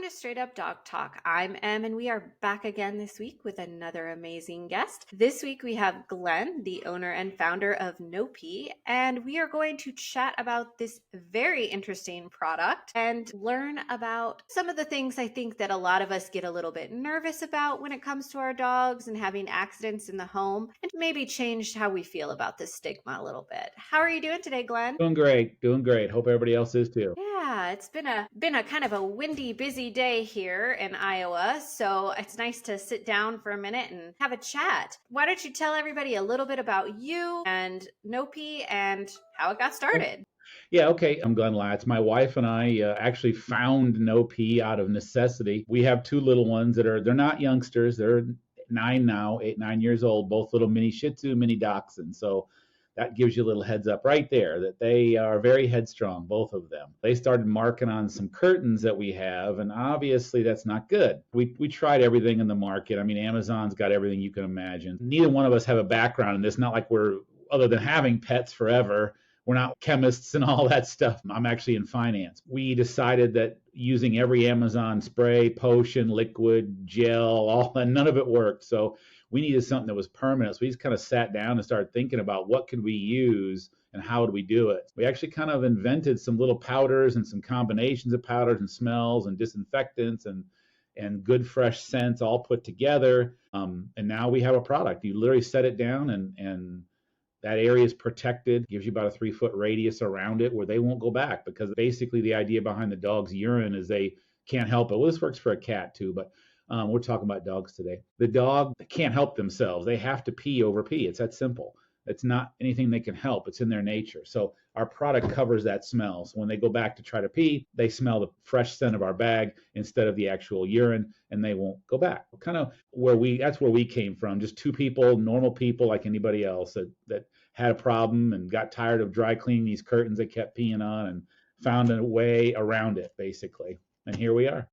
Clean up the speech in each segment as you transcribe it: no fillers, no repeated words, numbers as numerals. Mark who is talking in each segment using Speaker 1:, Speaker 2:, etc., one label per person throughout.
Speaker 1: to Straight Up Dog Talk. I'm Em, and we are back again this week with another amazing guest. This week we have Glenn, the owner and founder of NoPee, and we are going to chat about this very interesting product and learn about some of the things I think that a lot of us get a little bit nervous about when it comes to our dogs and having accidents in the home, and maybe change how we feel about this stigma a little bit. How are you doing today, Glenn?
Speaker 2: Doing great. Hope everybody else is too.
Speaker 1: Yeah, it's been a kind of a windy, busy day here in Iowa, so it's nice to sit down for a minute and have a chat. Why don't you tell everybody a little bit about you and NoPee and how it got started?
Speaker 2: Yeah, okay. I'm Glenn Latz. My wife and I actually found NoPee out of necessity. We have two little ones they're not youngsters. They're 9 now, 8, 9 years old, both little mini Shih Tzu, mini Dachshund. So that gives you a little heads up right there that they are very headstrong, both of them. They started marking on some curtains that we have, and obviously that's not good. We tried everything in the market. I mean, Amazon's got everything you can imagine. Neither one of us have a background in this, not like we're, other than having pets forever, we're not chemists and all that stuff. I'm actually in finance. We decided that using every Amazon spray, potion, liquid, gel, none of it worked. So we needed something that was permanent. So we just kind of sat down and started thinking about what could we use and how would we do it. We actually kind of invented some little powders and some combinations of powders and smells and disinfectants and good fresh scents all put together. And now we have a product. You literally set it down and that area is protected, gives you about a 3-foot radius around it where they won't go back, because basically the idea behind the dog's urine is they can't help it. Well, this works for a cat too, but we're talking about dogs today. The dog can't help themselves. They have to pee over pee. It's that simple. It's not anything they can help. It's in their nature. So our product covers that smell. So when they go back to try to pee, they smell the fresh scent of our bag instead of the actual urine, and they won't go back. Kind of that's where we came from. Just two people, normal people like anybody else that had a problem and got tired of dry cleaning these curtains they kept peeing on and found a way around it, basically. And here we are.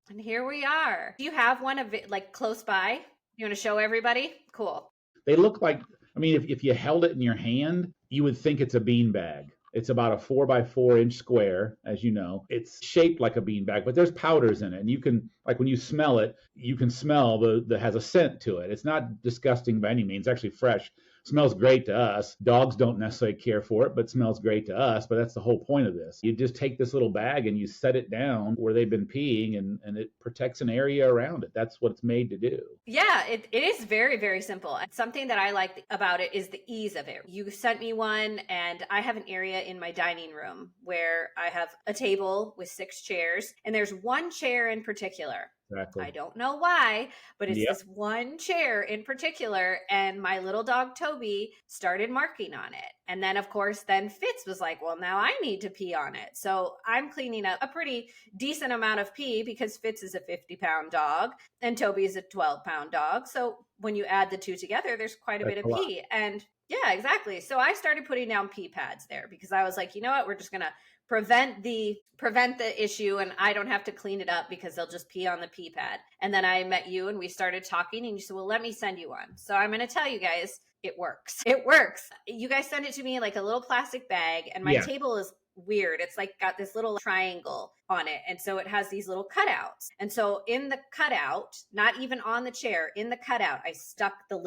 Speaker 1: Do you have one of it like close by? You want to show everybody? Cool.
Speaker 2: They look like, I mean, if you held it in your hand, you would think it's a bean bag. It's about a 4x4 inch square, as you know. It's shaped like a bean bag, but there's powders in it. And you can, like when you smell it, you can smell that has a scent to it. It's not disgusting by any means. It's actually fresh. Smells great to us. Dogs don't necessarily care for it, but smells great to us. But that's the whole point of this. You just take this little bag and you set it down where they've been peeing, and it protects an area around it. That's what it's made to do.
Speaker 1: Yeah, it is very, very simple. Something that I like about it is the ease of it. You sent me one, and I have an area in my dining room where I have a table with 6 chairs, and there's one chair in particular.
Speaker 2: Exactly.
Speaker 1: I don't know why, but it's this one chair in particular, and my little dog Toby started marking on it. And then, of course, Fitz was like, well, now I need to pee on it. So I'm cleaning up a pretty decent amount of pee because Fitz is a 50-pound dog and Toby is a 12-pound dog. So when you add the two together, there's quite a bit of pee. And yeah, exactly. So I started putting down pee pads there because I was like, you know what, we're just going to prevent the issue, and I don't have to clean it up because they'll just pee on the pee pad. And then I met you and we started talking, and you said, well, let me send you one. So I'm going to tell you guys, it works. It works. You guys send it to me in like a little plastic bag, and my table is weird. It's like got this little triangle on it. And so it has these little cutouts. And so in the cutout, not even on the chair, in the cutout, I stuck the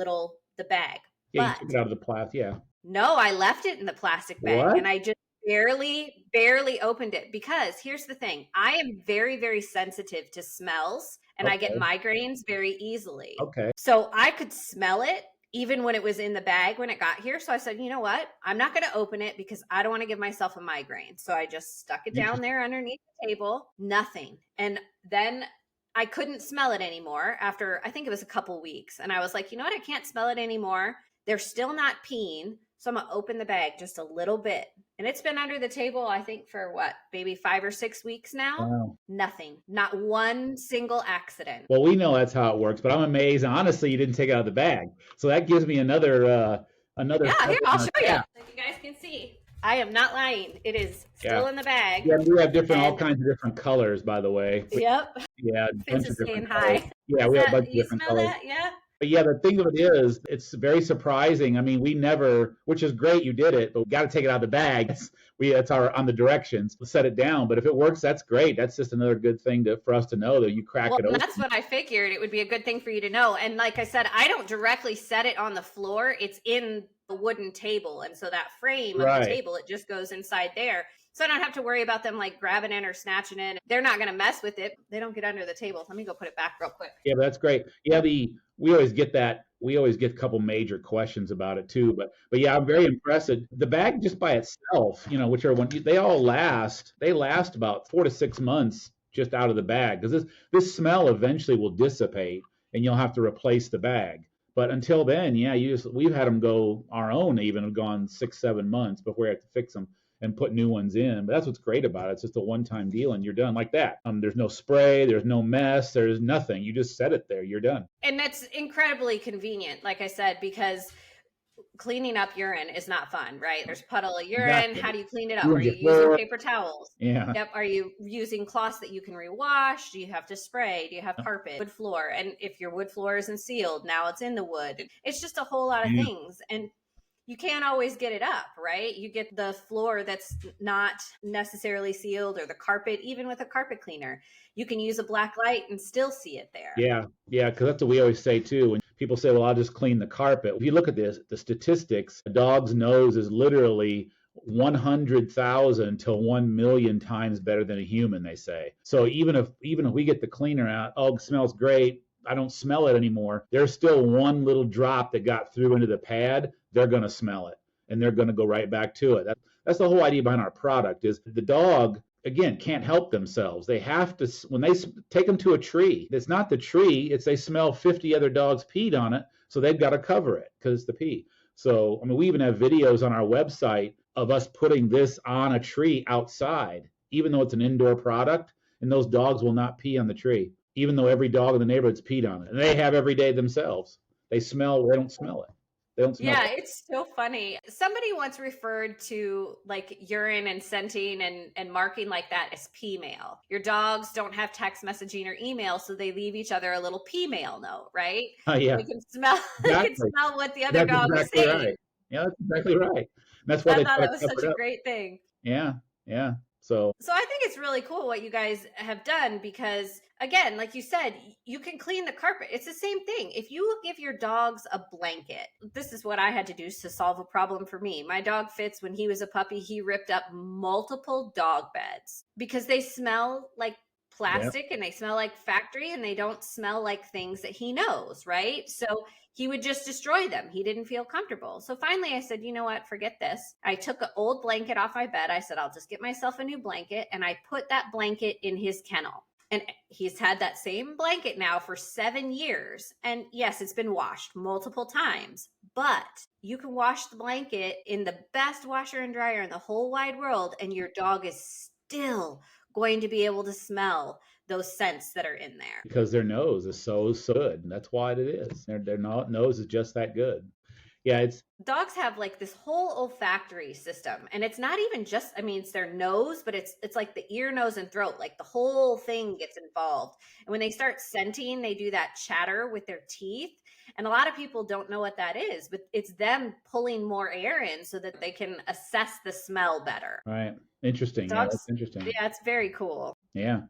Speaker 1: bag.
Speaker 2: Yeah, you took it out of the plastic. Yeah.
Speaker 1: No, I left it in the plastic bag.
Speaker 2: What?
Speaker 1: And I just barely opened it, because here's the thing. I am very, very sensitive to smells, and I get migraines very easily.
Speaker 2: Okay.
Speaker 1: So I could smell it even when it was in the bag when it got here. So I said, you know what? I'm not going to open it because I don't want to give myself a migraine. So I just stuck it down there underneath the table. Nothing. And then I couldn't smell it anymore after, I think it was a couple weeks. And I was like, you know what? I can't smell it anymore. They're still not peeing. So I'm going to open the bag just a little bit. And it's been under the table, I think, for maybe 5 or 6 weeks now.
Speaker 2: Wow.
Speaker 1: Nothing. Not one single accident.
Speaker 2: Well, we know that's how it works, but I'm amazed. Honestly, you didn't take it out of the bag. So that gives me another.
Speaker 1: Yeah, here, I'll show you. So you guys can see. I am not lying. It is still in the bag.
Speaker 2: Yeah, we have all kinds of different colors, by the way.
Speaker 1: Yep.
Speaker 2: Yeah.
Speaker 1: Fitz is saying hi.
Speaker 2: Yeah, we have a bunch of different colors.
Speaker 1: That? Yeah.
Speaker 2: But yeah, the thing of it is, it's very surprising. I mean, we never, which is great, you did it, but we got to take it out of the bag. That's our on the directions. Set it down. But if it works, that's great. That's just another good thing for us to know that you crack
Speaker 1: Well,
Speaker 2: it
Speaker 1: and
Speaker 2: open.
Speaker 1: that's what I figured. It would be a good thing for you to know. And like I said, I don't directly set it on the floor. It's in the wooden table. And so that frame of the
Speaker 2: Right.
Speaker 1: table, it just goes inside there. So I don't have to worry about them like grabbing it or snatching it. They're not going to mess with it. They don't get under the table. Let me go put it back real quick.
Speaker 2: Yeah, but that's great. Yeah, we always get that. We always get a couple major questions about it too. But yeah, I'm very impressed. The bag just by itself, which are when they all last. They last about 4 to 6 months just out of the bag because this smell eventually will dissipate and you'll have to replace the bag. But until then, yeah, we've had them go our own even have gone 6, 7 months before we have to fix them and put new ones in. But that's what's great about it. It's just a one-time deal and you're done like that. There's no spray, there's no mess, there's nothing. You just set it there, you're done.
Speaker 1: And that's incredibly convenient, like I said, because cleaning up urine is not fun, right? There's a puddle of urine.
Speaker 2: Exactly.
Speaker 1: How do you clean it up? Are you using paper towels?
Speaker 2: Yeah.
Speaker 1: Yep. Are you using cloths that you can rewash? Do you have to spray? Do you have carpet, wood floor? And if your wood floor isn't sealed, now it's in the wood. It's just a whole lot of things. And you can't always get it up, right? You get the floor that's not necessarily sealed or the carpet, even with a carpet cleaner. You can use a black light and still see it there.
Speaker 2: Yeah, because that's what we always say too. When people say, well, I'll just clean the carpet. If you look at the statistics, a dog's nose is literally 100,000 to 1 million times better than a human, they say. So even if we get the cleaner out, oh, it smells great, I don't smell it anymore. There's still one little drop that got through into the pad. They're going to smell it and they're going to go right back to it. That's the whole idea behind our product is the dog, again, can't help themselves. They have to, when they take them to a tree, it's not the tree, it's they smell 50 other dogs peed on it. So they've got to cover it because it's the pee. So, I mean, we even have videos on our website of us putting this on a tree outside, even though it's an indoor product, and those dogs will not pee on the tree, even though every dog in the neighborhood's peed on it. And they have every day themselves. They don't smell it. They don't smell it.
Speaker 1: It's so funny. Somebody once referred to like urine and scenting and marking like that as pee mail. Your dogs don't have text messaging or email, so they leave each other a little pee mail note, right?
Speaker 2: Yeah.
Speaker 1: They can smell.
Speaker 2: Exactly.
Speaker 1: They can smell what the other dog is saying.
Speaker 2: Right. Yeah, that's exactly right. And that's why
Speaker 1: I thought it was such a great thing.
Speaker 2: Yeah. So
Speaker 1: I think it's really cool what you guys have done because, again, like you said, you can clean the carpet. It's the same thing. If you give your dogs a blanket, this is what I had to do to solve a problem for me. My dog Fitz, when he was a puppy, he ripped up multiple dog beds because they smell like plastic and they smell like factory and they don't smell like things that he knows, right? So he would just destroy them. He didn't feel comfortable. So finally I said, you know what, forget this. I took an old blanket off my bed. I said, I'll just get myself a new blanket. And I put that blanket in his kennel. And he's had that same blanket now for 7 years. And yes, it's been washed multiple times, but you can wash the blanket in the best washer and dryer in the whole wide world. And your dog is still going to be able to smell those scents that are in there
Speaker 2: because their nose is so good, and that's why it is. Their nose is just that good. Yeah,
Speaker 1: dogs have like this whole olfactory system, and it's not even just, I mean, it's their nose, but it's like the ear, nose, and throat. Like the whole thing gets involved. And when they start scenting, they do that chatter with their teeth. And a lot of people don't know what that is, but it's them pulling more air in so that they can assess the smell better.
Speaker 2: Right. Interesting.
Speaker 1: Dogs,
Speaker 2: that's interesting.
Speaker 1: Yeah, it's very cool.
Speaker 2: Yeah.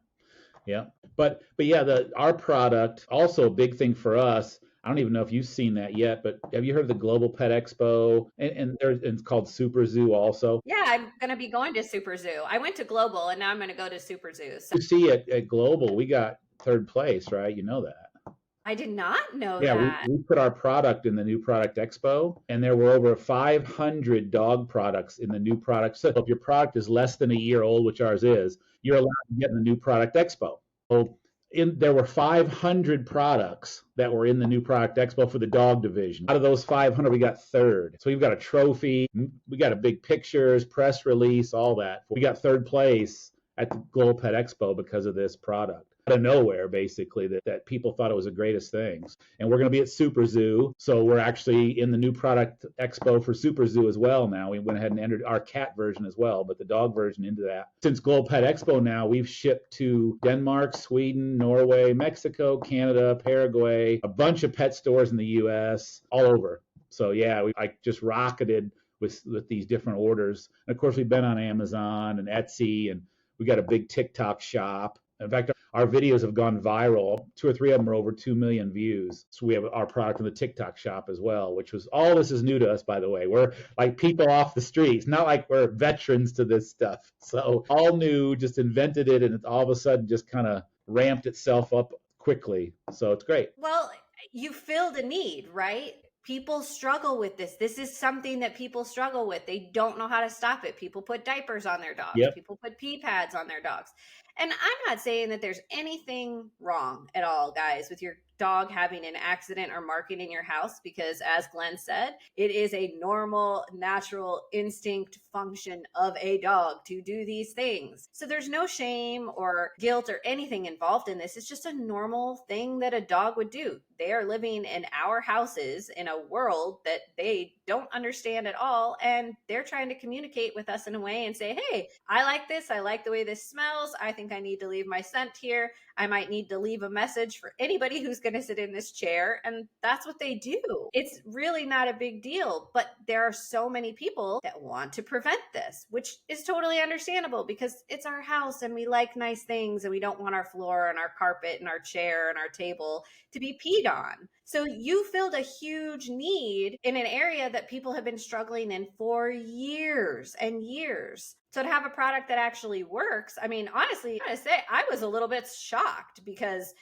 Speaker 2: But yeah, our product, also a big thing for us. I don't even know if you've seen that yet, but have you heard of the Global Pet Expo? And it's called Super Zoo also.
Speaker 1: Yeah, I'm going to be going to Super Zoo. I went to Global and now I'm going to go to Super Zoo.
Speaker 2: So. You see at Global, we got 3rd place, right? You know that.
Speaker 1: I did not know that.
Speaker 2: Yeah, we put our product in the New Product Expo, and there were over 500 dog products in the New Product. So if your product is less than a year old, which ours is, you're allowed to get in the New Product Expo. So there were 500 products that were in the New Product Expo for the dog division. Out of those 500, we got 3rd. So we've got a trophy. We got a big pictures, press release, all that. We got 3rd place at the Global Pet Expo because of this product. out of nowhere, basically, that people thought it was the greatest things. And we're going to be at Super Zoo. So we're actually in the new product expo for Super Zoo as well now. We went ahead and entered our cat version as well, but the dog version into that. Since Global Pet Expo now, we've shipped to Denmark, Sweden, Norway, Mexico, Canada, Paraguay, a bunch of pet stores in the US, all over. So yeah, I just rocketed with these different orders. And of course, we've been on Amazon and Etsy, and we got a big TikTok shop. In fact, our videos have gone viral. 2 or 3 of them are over 2 million views. So we have our product in the TikTok shop as well, which was, all this is new to us, by the way. We're like people off the streets, not like we're veterans to this stuff. So all new, just invented it, and it all of a sudden just kind of ramped itself up quickly. So it's great.
Speaker 1: Well, you filled a need, right? People struggle with this. This is something that people struggle with. They don't know how to stop it. People put diapers on their dogs.
Speaker 2: Yep.
Speaker 1: People put pee pads on their dogs. And I'm not saying that there's anything wrong at all, guys, with your dog having an accident or marking in your house, because as Glenn said, it is a normal, natural instinct function of a dog to do these things. So there's no shame or guilt or anything involved in this. It's just a normal thing that a dog would do. They are living in our houses in a world that they don't understand at all. And they're trying to communicate with us in a way and say, hey, I like this. I like the way this smells. I think I need to leave my scent here. I might need to leave a message for anybody who's going to sit in this chair. And that's what they do. It's really not a big deal. But there are so many people that want to prevent this, which is totally understandable because it's our house and we like nice things and we don't want our floor and our carpet and our chair and our table to be peed on. So you filled a huge need in an area that people have been struggling in for years and years. So to have a product that actually works, I mean, honestly, I gotta say, I was a little bit shocked because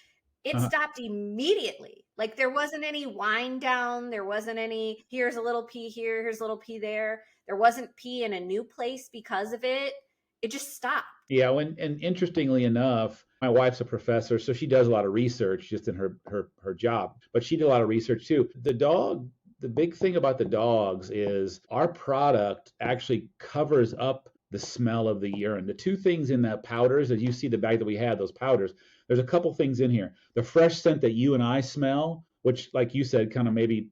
Speaker 1: it stopped immediately. Like there wasn't any wind down. There wasn't any, here's a little pee here, here's a little pee there. There wasn't pee in a new place because of it. It just stopped.
Speaker 2: Yeah, and interestingly enough, my wife's a professor, so she does a lot of research just in her job. But she did a lot of research too. The big thing about the dogs is our product actually covers up the smell of the urine. The two things in that powders, as you see the bag that we had, those powders, there's a couple things in here. The fresh scent that you and I smell, which, like you said, kind of maybe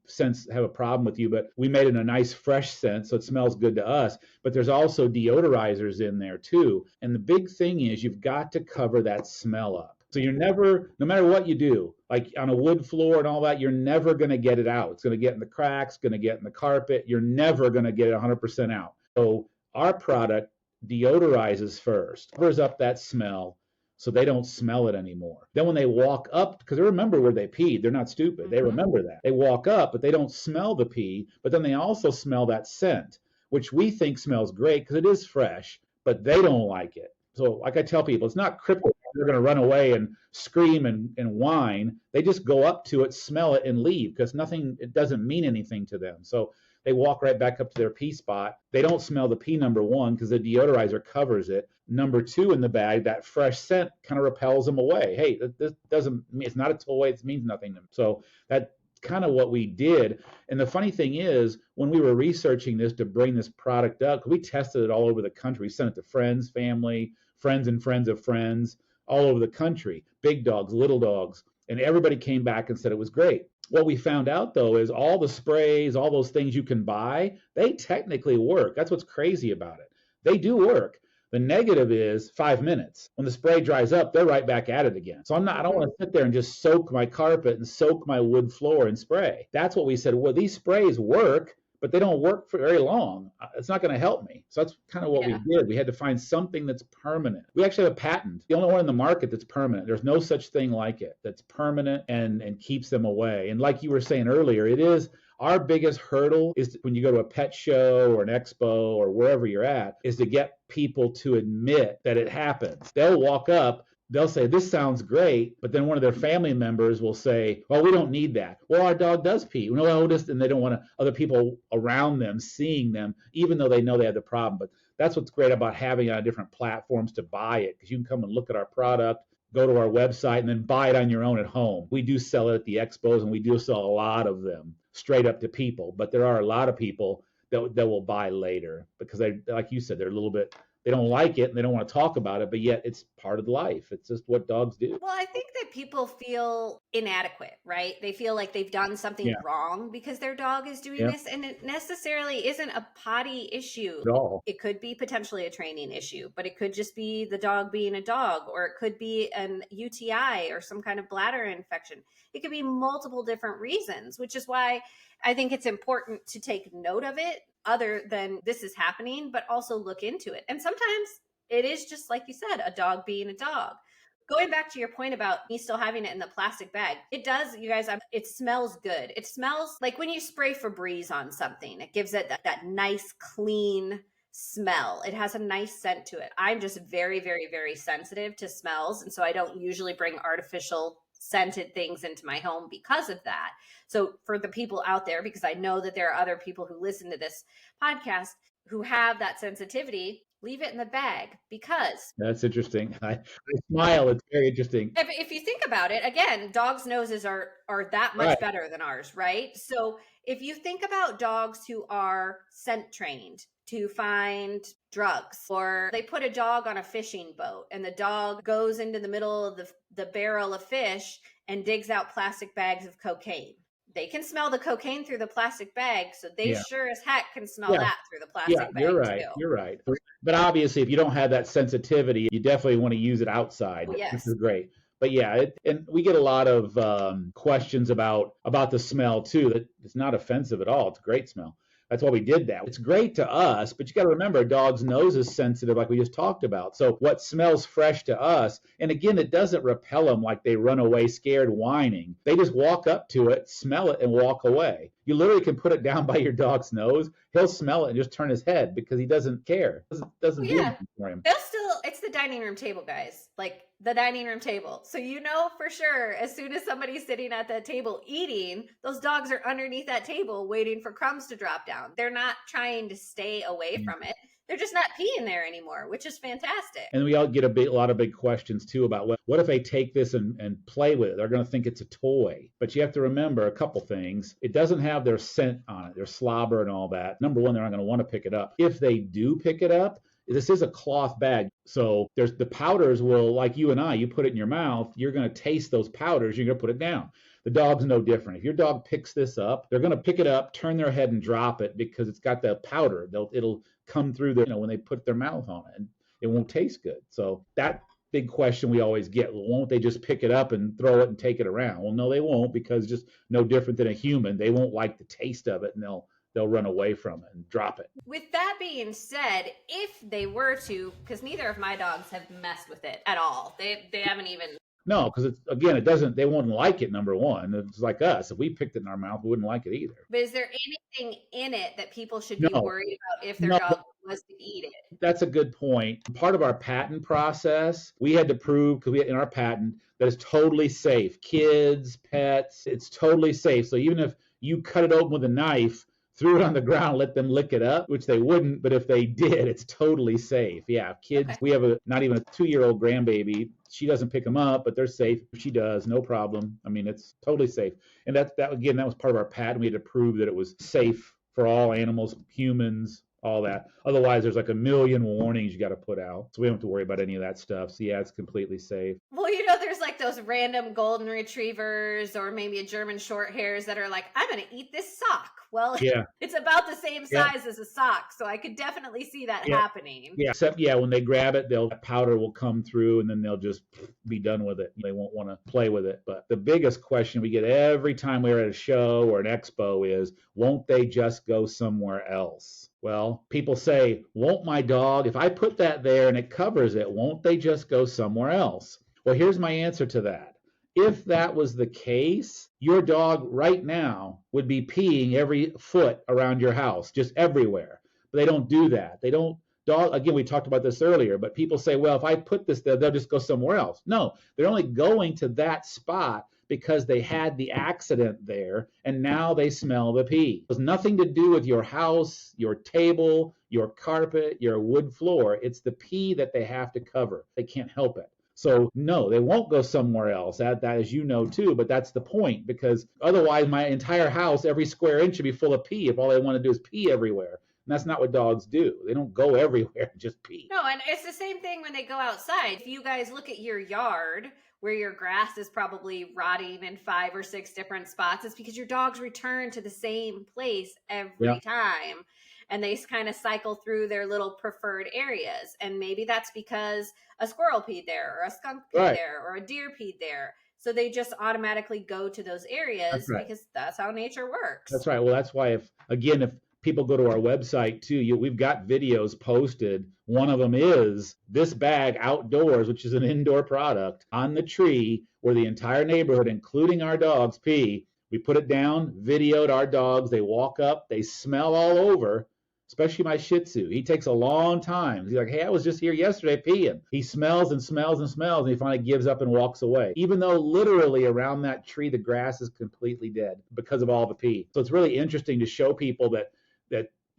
Speaker 2: have a problem with you, but we made it a nice fresh scent, so it smells good to us. But there's also deodorizers in there too. And the big thing is you've got to cover that smell up. So you're never, no matter what you do, like on a wood floor and all that, you're never going to get it out. It's going to get in the cracks, going to get in the carpet. You're never going to get it 100% out. So our product deodorizes first, covers up that smell, so they don't smell it anymore. Then when they walk up, because they remember where they peed, they're not stupid. They remember that. They walk up, but they don't smell the pee, but then they also smell that scent, which we think smells great because it is fresh, but they don't like it. So like I tell people, it's not crippled. They're going to run away and scream and whine. They just go up to it, smell it, and leave because it doesn't mean anything to them. So they walk right back up to their pee spot. They don't smell the pee, number one, because the deodorizer covers it. Number two, in the bag, that fresh scent kind of repels them away. Hey, this doesn't, it's not a toy. It means nothing to them. So that's kind of what we did. And the funny thing is, when we were researching this to bring this product up, we tested it all over the country. We sent it to friends, family, friends and friends of friends, all over the country, big dogs, little dogs. And everybody came back and said it was great. What we found out, though, is all the sprays, all those things you can buy, they technically work. That's what's crazy about it. They do work. The negative is 5 minutes. When the spray dries up, they're right back at it again. So I don't want to sit there and just soak my carpet and soak my wood floor in spray. That's what we said. Well, these sprays work, but they don't work for very long. It's not going to help me. So that's kind of what we did. We had to find something that's permanent. We actually have a patent, the only one in the market that's permanent. There's no such thing like it that's permanent and keeps them away. And like you were saying earlier, it is our biggest hurdle is when you go to a pet show or an expo or wherever you're at, is to get people to admit that it happens. They'll walk up, they'll say, this sounds great, but then one of their family members will say, well, we don't need that. Well, our dog does pee. We noticed, and they don't want other people around them seeing them, even though they know they have the problem. But that's what's great about having it on different platforms to buy it, because you can come and look at our product, go to our website, and then buy it on your own at home. We do sell it at the expos, and we do sell a lot of them straight up to people. But there are a lot of people that will buy later because they, like you said, they're a little bit They don't like it and they don't want to talk about it, but yet it's part of life. It's just what dogs do.
Speaker 1: Well, I think that people feel inadequate, right? They feel like they've done something
Speaker 2: Yeah.
Speaker 1: wrong because their dog is doing
Speaker 2: Yeah.
Speaker 1: this, and it necessarily isn't a potty issue
Speaker 2: At all.
Speaker 1: It could be potentially a training issue, but it could just be the dog being a dog, or it could be an UTI or some kind of bladder infection. It could be multiple different reasons, which is why I think it's important to take note of it, other than this is happening, but also look into it. And sometimes it is just like you said, a dog being a dog. Going back to your point about me still having it in the plastic bag, it does, you guys, it smells good. It smells like when you spray Febreze on something, it gives it that nice, clean smell. It has a nice scent to it. I'm just very, very, very sensitive to smells. And so I don't usually bring artificial scented things into my home because of that. So for the people out there, because I know that there are other people who listen to this podcast who have that sensitivity, leave it in the bag, because
Speaker 2: that's interesting. I smile. It's very interesting.
Speaker 1: If you think about it, again, dogs' noses are that much better than ours, right? So if you think about dogs who are scent trained to find drugs, or they put a dog on a fishing boat and the dog goes into the middle of the barrel of fish and digs out plastic bags of cocaine. They can smell the cocaine through the plastic bag, so they sure as heck can smell that through the plastic bag.
Speaker 2: You're right.
Speaker 1: Too.
Speaker 2: You're right. But obviously, if you don't have that sensitivity, you definitely want to use it outside.
Speaker 1: Oh, yes.
Speaker 2: This is great. But yeah, and we get a lot of questions about the smell too. That it's not offensive at all. It's a great smell. That's why we did that. It's great to us, but you got to remember, a dog's nose is sensitive, like we just talked about. So what smells fresh to us, and again, it doesn't repel them like they run away scared, whining. They just walk up to it, smell it, and walk away. You literally can put it down by your dog's nose. He'll smell it and just turn his head because he doesn't care. It doesn't do anything for him.
Speaker 1: It's the dining room table, guys. Like the dining room table. So you know for sure, as soon as somebody's sitting at that table eating, those dogs are underneath that table waiting for crumbs to drop down. They're not trying to stay away from it. They're just not peeing there anymore, which is fantastic.
Speaker 2: And we all get a lot of big questions too about what if they take this and play with it? They're going to think it's a toy. But you have to remember a couple things. It doesn't have their scent on it, their slobber and all that. Number one, they're not going to want to pick it up. If they do pick it up, this is a cloth bag. So there's the powders will, like you and I, you put it in your mouth, you're going to taste those powders, you're going to put it down. The dog's no different. If your dog picks this up, they're going to pick it up, turn their head and drop it because it's got the powder. It'll come through when they put their mouth on it, and it won't taste good. So that big question we always get, well, won't they just pick it up and throw it and take it around? Well, no, they won't, because it's just no different than a human. They won't like the taste of it, and they'll run away from it and drop it.
Speaker 1: With that being said, if they were to, because neither of my dogs have messed with it at all. They haven't even.
Speaker 2: No, because they won't like it, number one. It's like us. If we picked it in our mouth, we wouldn't like it either.
Speaker 1: But is there anything in it that people should be worried about if their dog was to eat it?
Speaker 2: That's a good point. Part of our patent process, we had to prove, because in our patent, that it's totally safe. Kids, pets, it's totally safe. So even if you cut it open with a knife, threw it on the ground, let them lick it up, which they wouldn't, but if they did, it's totally safe. Yeah, kids, we have not even a 2-year-old grandbaby. She doesn't pick them up, but they're safe. She does, no problem. I mean, it's totally safe. And that was part of our patent. We had to prove that it was safe for all animals, humans, all that. Otherwise, there's like a million warnings you got to put out. So we don't have to worry about any of that stuff. So yeah, it's completely safe.
Speaker 1: Well, there's like those random golden retrievers or maybe a German short hairs that are like, I'm going to eat this sock. Well, it's about the same size as a sock. So I could definitely see that happening. Yeah,
Speaker 2: except, when they grab it, powder will come through and then they'll just be done with it. They won't want to play with it. But the biggest question we get every time we're at a show or an expo is, won't they just go somewhere else? Well, people say, won't my dog, if I put that there and it covers it, won't they just go somewhere else? Well, here's my answer to that. If that was the case, your dog right now would be peeing every foot around your house, just everywhere. But they don't do that. They don't. Again, we talked about this earlier, but people say, well, if I put this there, they'll just go somewhere else. No, they're only going to that spot because they had the accident there, and now they smell the pee. It has nothing to do with your house, your table, your carpet, your wood floor. It's the pee that they have to cover. They can't help it. So no, they won't go somewhere else. That as you know too, but that's the point, because otherwise my entire house, every square inch should be full of pee if all they want to do is pee everywhere. And that's not what dogs do. They don't go everywhere and just pee.
Speaker 1: No, and it's the same thing when they go outside. If you guys look at your yard where your grass is probably rotting in 5 or 6 different spots, it's because your dogs return to the same place every time. And they kind of cycle through their little preferred areas. And maybe that's because a squirrel peed there, or a skunk peed there, or a deer peed there. So they just automatically go to those areas because that's how nature works.
Speaker 2: That's right. Well, that's why if people go to our website too, we've got videos posted. One of them is this bag outdoors, which is an indoor product, on the tree where the entire neighborhood, including our dogs, pee. We put it down, videoed our dogs. They walk up, they smell all over, especially my Shih Tzu. He takes a long time. He's like, hey, I was just here yesterday peeing. He smells and smells and smells, and he finally gives up and walks away. Even though literally around that tree, the grass is completely dead because of all the pee. So it's really interesting to show people that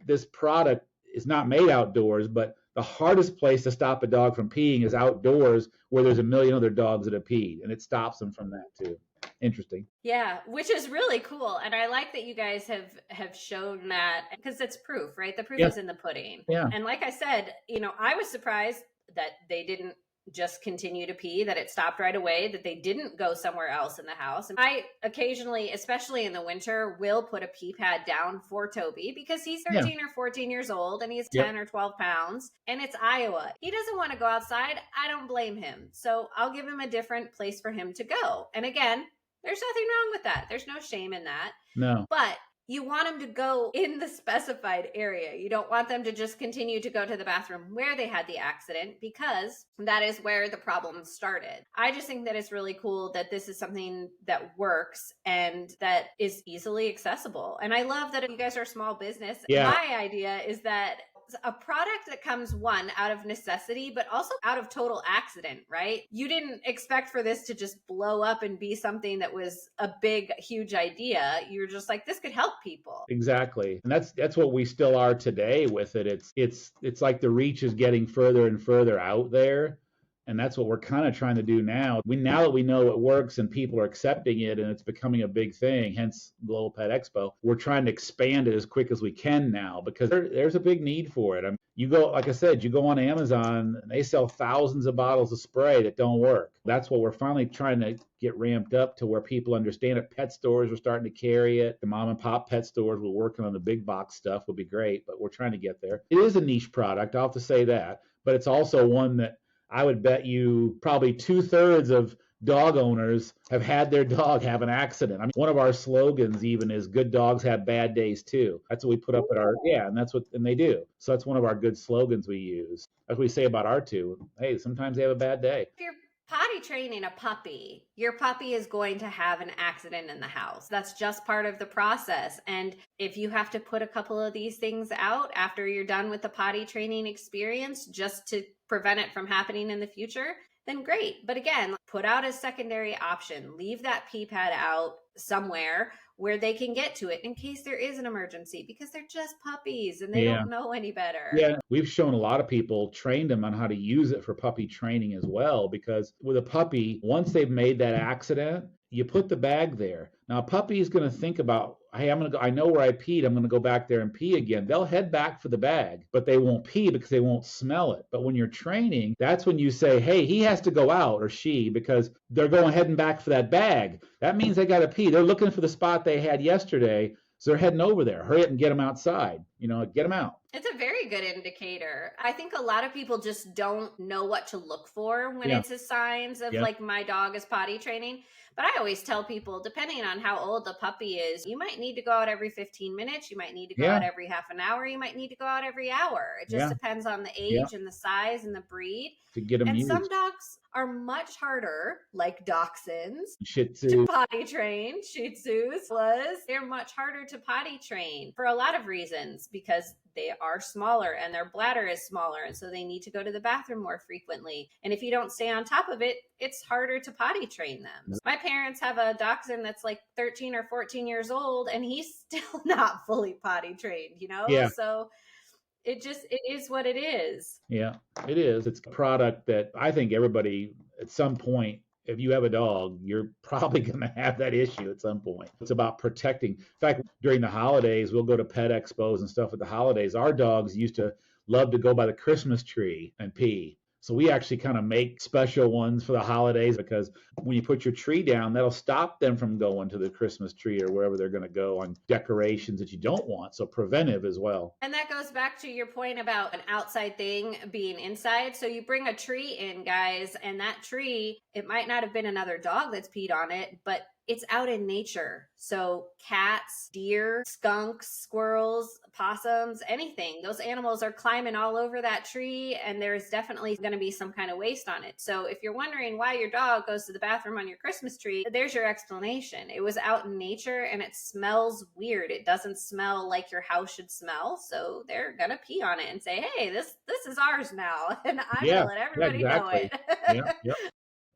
Speaker 2: this product is not made outdoors, but the hardest place to stop a dog from peeing is outdoors where there's a million other dogs that have peed, and it stops them from that too. Interesting.
Speaker 1: Yeah, which is really cool. And I like that you guys have shown that, because it's proof, right? The proof is in the pudding.
Speaker 2: Yeah.
Speaker 1: And like I said, I was surprised that they didn't just continue to pee, that it stopped right away, that they didn't go somewhere else in the house. And I occasionally, especially in the winter, will put a pee pad down for Toby because he's 13 or 14 years old and he's 10 or 12 pounds and it's Iowa. He doesn't want to go outside. I don't blame him. So I'll give him a different place for him to go. And again, there's nothing wrong with that. There's no shame in that.
Speaker 2: No.
Speaker 1: But you want them to go in the specified area. You don't want them to just continue to go to the bathroom where they had the accident, because that is where the problem started. I just think that it's really cool that this is something that works and that is easily accessible. And I love that you guys are a small business.
Speaker 2: Yeah.
Speaker 1: My idea is that a product that comes, one, out of necessity, but also out of total accident, right? You didn't expect for this to just blow up and be something that was a big, huge idea. You're just like, this could help people.
Speaker 2: Exactly. And that's what we still are today with it. It's like the reach is getting further and further out there. And that's what we're kind of trying to do now. Now that we know it works and people are accepting it and it's becoming a big thing, hence Global Pet Expo, we're trying to expand it as quick as we can now because there's a big need for it. You go, like I said, you go on Amazon and they sell thousands of bottles of spray that don't work. That's what we're finally trying to get ramped up to, where people understand it. Pet stores are starting to carry it. The mom and pop pet stores, we're working on the big box stuff, would be great, but we're trying to get there. It is a niche product, I'll have to say that, but it's also one that I would bet you probably 2/3 of dog owners have had their dog have an accident. I mean, one of our slogans even is good dogs have bad days too. That's what we put up at and they do. So that's one of our good slogans we use. As we say about our two, hey, sometimes they have a bad day.
Speaker 1: If you're potty training a puppy, your puppy is going to have an accident in the house. That's just part of the process. And if you have to put a couple of these things out after you're done with the potty training experience just to prevent it from happening in the future, then great. But again, put out a secondary option. Leave that pee pad out somewhere where they can get to it in case there is an emergency, because they're just puppies and they don't know any better.
Speaker 2: Yeah, we've shown a lot of people, trained them on how to use it for puppy training as well, because with a puppy, once they've made that accident, you put the bag there. Now, a puppy is going to think about, hey, I know where I peed. I'm going to go back there and pee again. They'll head back for the bag, but they won't pee because they won't smell it. But when you're training, that's when you say, hey, he has to go out, or she, because they're heading back for that bag. That means they got to pee. They're looking for the spot they had yesterday. So they're heading over there. Hurry up and get them outside. Get them out.
Speaker 1: It's a very good indicator. I think a lot of people just don't know what to look for when it's a signs of like, my dog is potty training. But I always tell people, depending on how old the puppy is, you might need to go out every 15 minutes. You might need to go out every half an hour. You might need to go out every hour. It just depends on the age and the size and the breed.
Speaker 2: To get them used.
Speaker 1: Some dogs are much harder, like dachshunds,
Speaker 2: Shih Tzu,
Speaker 1: to potty train. Shih Tzus, they're much harder to potty train for a lot of reasons, because they are smaller and their bladder is smaller. And so they need to go to the bathroom more frequently. And if you don't stay on top of it, it's harder to potty train them. My parents have a dachshund that's like 13 or 14 years old, and he's still not fully potty trained, So it is what it is.
Speaker 2: Yeah, it is. It's a product that I think everybody at some point if you have a dog, you're probably going to have that issue at some point. It's about protecting. In fact, during the holidays, we'll go to pet expos and stuff at the holidays. Our dogs used to love to go by the Christmas tree and pee. So we actually kind of make special ones for the holidays, because when you put your tree down, that'll stop them from going to the Christmas tree or wherever they're going to go on decorations that you don't want. So preventive as well.
Speaker 1: And that goes back to your point about an outside thing being inside. So you bring a tree in, guys, and that tree, it might not have been another dog that's peed on it, but it's out in nature. So cats, deer, skunks, squirrels, possums, anything, those animals are climbing all over that tree, and there's definitely going to be some kind of waste on it. So if you're wondering why your dog goes to the bathroom on your Christmas tree, there's your explanation. It was out in nature and it smells weird. It doesn't smell like your house should smell. So they're going to pee on it and say, hey, this is ours now. And I'm going to let everybody know it.
Speaker 2: Yep.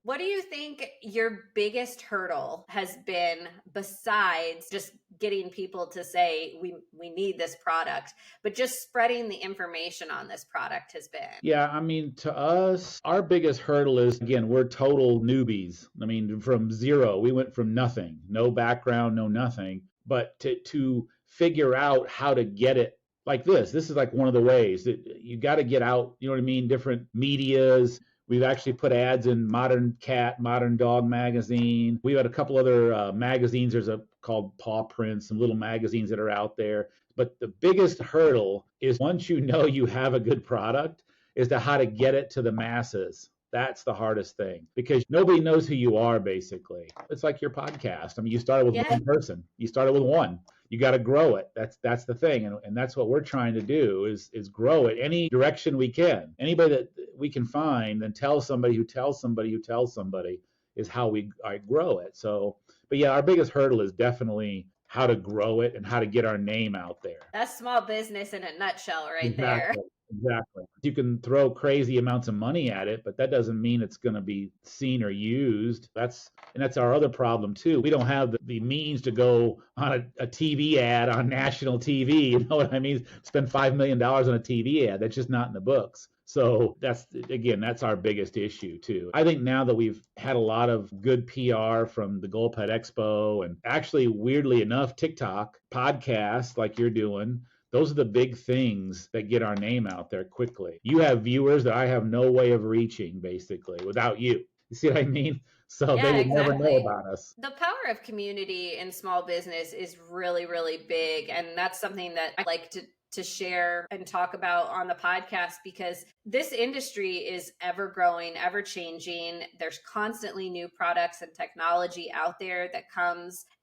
Speaker 1: What do you think your biggest hurdle has been, besides just getting people to say we need this product, but just spreading the information on this product has been?
Speaker 2: Yeah, I mean, to us, our biggest hurdle is, again, we're total newbies. I mean, from zero, we went from nothing, no background, no nothing. But to figure out how to get it like this is like one of the ways that you got to get out, you know what I mean? Different medias. We've actually put ads in Modern Cat, Modern Dog magazine. We've had a couple other magazines. There's a called Paw Prints, some little magazines that are out there. But the biggest hurdle is, once you know you have a good product, is to how to get it to the masses. That's the hardest thing, because nobody knows who you are, basically. It's like your podcast. I mean, you started with one person. You started with one. You got to grow it. That's the thing. And that's what we're trying to do is grow it any direction we can. Anybody that we can find and tell somebody who tells somebody who tells somebody is how I grow it. So, but yeah, our biggest hurdle is definitely how to grow it and how to get our name out there.
Speaker 1: That's small business in a nutshell right there.
Speaker 2: Exactly. You can throw crazy amounts of money at it, but that doesn't mean it's going to be seen or used. That's our other problem too. We don't have the means to go on a TV ad on national TV. You know what I mean? Spend $5 million on a TV ad. That's just not in the books. So that's our biggest issue too. I think now that we've had a lot of good PR from the Gold Pet Expo, and actually, weirdly enough, TikTok, podcasts like you're doing, those are the big things that get our name out there quickly. You have viewers that I have no way of reaching, basically, without you. You see what I mean? So they would never know about us.
Speaker 1: The power of community in small business is really, really big. And that's something that I like to share and talk about on the podcast, because this industry is ever growing, ever changing. There's constantly new products and technology out there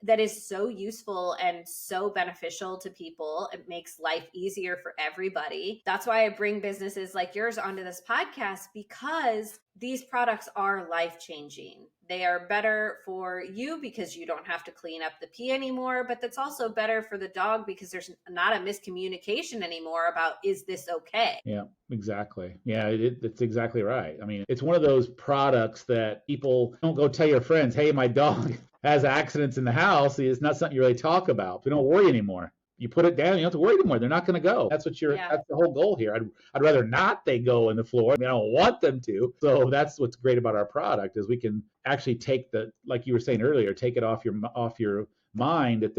Speaker 1: that is so useful and so beneficial to people. It makes life easier for everybody. That's why I bring businesses like yours onto this podcast, because these products are life-changing. They are better for you because you don't have to clean up the pee anymore, but that's also better for the dog because there's not a miscommunication anymore about, is this okay?
Speaker 2: Yeah, exactly. Yeah, it's exactly right. I mean, it's one of those products that people don't go tell your friends, hey, my dog has accidents in the house. It's not something you really talk about. We don't worry anymore. You put it down, you don't have to worry anymore. They're not going to go. That's that's the whole goal here. I'd rather not they go in the floor. I mean, I don't want them to. So that's what's great about our product, is we can actually take like you were saying earlier, take it off your mind that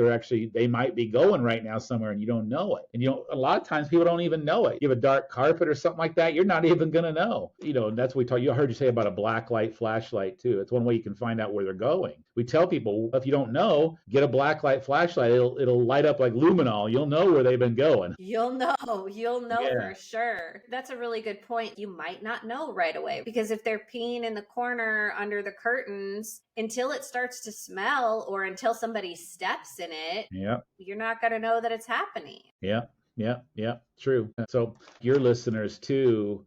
Speaker 2: they might be going right now somewhere and you don't know it. And a lot of times people don't even know it. You have a dark carpet or something like that, you're not even going to know. And that's what I heard you say about a black light flashlight too. It's one way you can find out where they're going. We tell people, if you don't know, get a black light flashlight. It'll light up like luminol. You'll know where they've been going.
Speaker 1: You'll know for sure. That's a really good point. You might not know right away, because if they're peeing in the corner under the curtains, until it starts to smell or until somebody steps in it, you're not going to know that it's happening.
Speaker 2: Yeah, true. So your listeners too,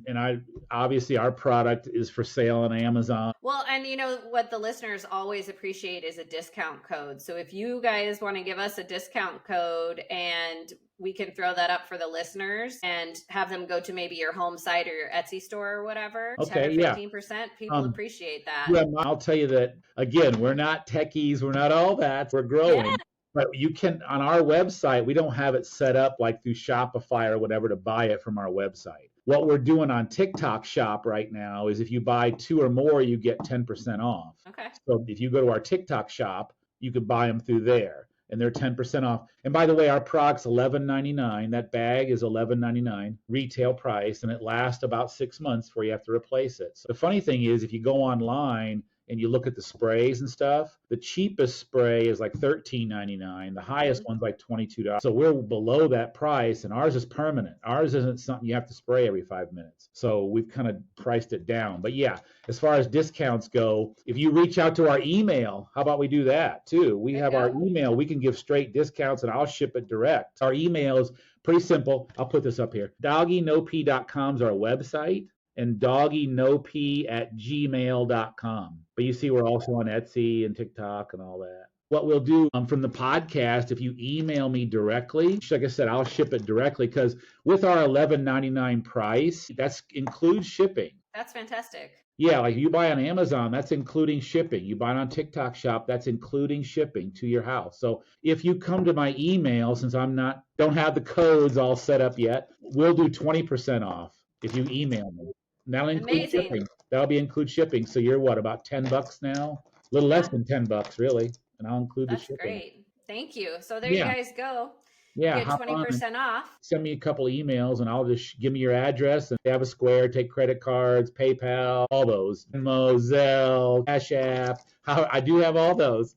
Speaker 2: and obviously our product is for sale on Amazon.
Speaker 1: Well, and what the listeners always appreciate is a discount code. So if you guys want to give us a discount code, and we can throw that up for the listeners and have them go to maybe your home site or your Etsy store or whatever.
Speaker 2: Okay,
Speaker 1: 10 or 15%. People appreciate that.
Speaker 2: Yeah, I'll tell you that, again, we're not techies. We're not all that. We're growing. Yeah. But you can, on our website, we don't have it set up like through Shopify or whatever to buy it from our website. What we're doing on TikTok Shop right now is if you buy 2 or more, you get 10% off.
Speaker 1: Okay.
Speaker 2: So if you go to our TikTok Shop, you could buy them through there, and they're 10% off. And by the way, our product's $11.99. That bag is $11.99 retail price, and it lasts about 6 months before you have to replace it. So the funny thing is, if you go online and you look at the sprays and stuff, the cheapest spray is like $13.99. The highest one's like $22. So we're below that price, and ours is permanent. Ours isn't something you have to spray every 5 minutes. So we've kind of priced it down. But yeah, as far as discounts go, if you reach out to our email, how about we do that too? We have our email. We can give straight discounts, and I'll ship it direct. Our email is pretty simple. I'll put this up here. DoggyNoPee.com is our website, and doggynopee@gmail.com. But you see, we're also on Etsy and TikTok and all that. What we'll do from the podcast, if you email me directly, like I said, I'll ship it directly, because with our $11.99 price, that includes shipping.
Speaker 1: That's fantastic.
Speaker 2: Yeah, like you buy on Amazon, that's including shipping. You buy it on TikTok Shop, that's including shipping to your house. So if you come to my email, since don't have the codes all set up yet, we'll do 20% off if you email me. That'll include shipping. That'll include shipping. So you're what, about $10 now? A little less than $10, really. And I'll include the shipping.
Speaker 1: That's great. Thank you. So there you guys go.
Speaker 2: Yeah,
Speaker 1: get 20% off.
Speaker 2: Send me a couple emails, and I'll just give me your address, and have a Square, take credit cards, PayPal, all those, Zelle, Cash App. I do have all those.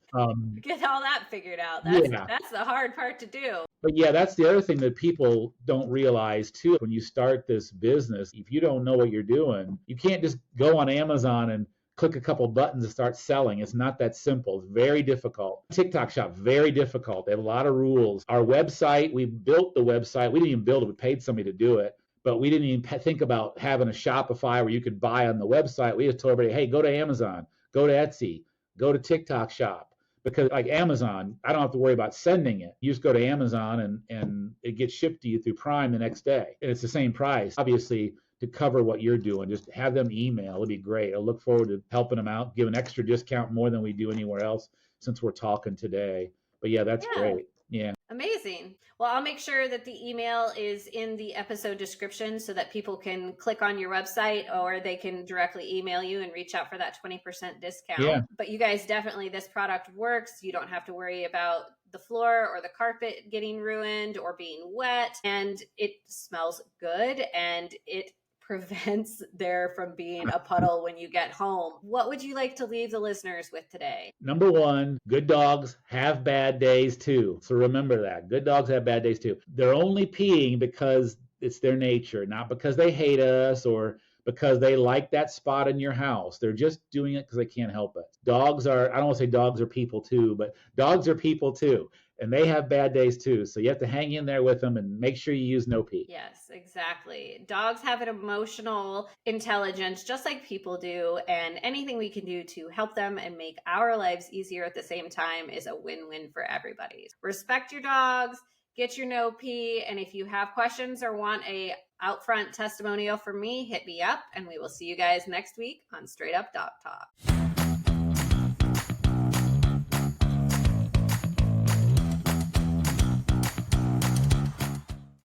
Speaker 1: Get all that figured out. That's the hard part to do.
Speaker 2: But yeah, that's the other thing that people don't realize too. When you start this business, if you don't know what you're doing, you can't just go on Amazon and click a couple buttons and start selling. It's not that simple. It's very difficult. TikTok Shop, very difficult. They have a lot of rules. Our website, we built the website. We didn't even build it. We paid somebody to do it. But we didn't even think about having a Shopify where you could buy on the website. We just told everybody, hey, go to Amazon, go to Etsy, go to TikTok Shop. Because like Amazon, I don't have to worry about sending it. You just go to Amazon and it gets shipped to you through Prime the next day. And it's the same price. Obviously, to cover what you're doing, just have them email. It'll be great. I look forward to helping them out, give an extra discount more than we do anywhere else since we're talking today. But yeah, that's great. Yeah.
Speaker 1: Amazing. Well, I'll make sure that the email is in the episode description so that people can click on your website, or they can directly email you and reach out for that 20% discount.
Speaker 2: Yeah.
Speaker 1: But you guys, definitely this product works. You don't have to worry about the floor or the carpet getting ruined or being wet, and it smells good, and it prevents there from being a puddle when you get home. What would you like to leave the listeners with today?
Speaker 2: Number one, good dogs have bad days too. So remember that. Good dogs have bad days too. They're only peeing because it's their nature, not because they hate us or because they like that spot in your house. They're just doing it because they can't help it. Dogs are, I don't want to say dogs are people too, but dogs are people too. And they have bad days too. So you have to hang in there with them and make sure you use NoPee.
Speaker 1: Yes, exactly. Dogs have an emotional intelligence just like people do. And anything we can do to help them and make our lives easier at the same time is a win-win for everybody. Respect your dogs, get your NoPee. And if you have questions or want a outfront testimonial from me, hit me up, and we will see you guys next week on Straight Up Dog Talk.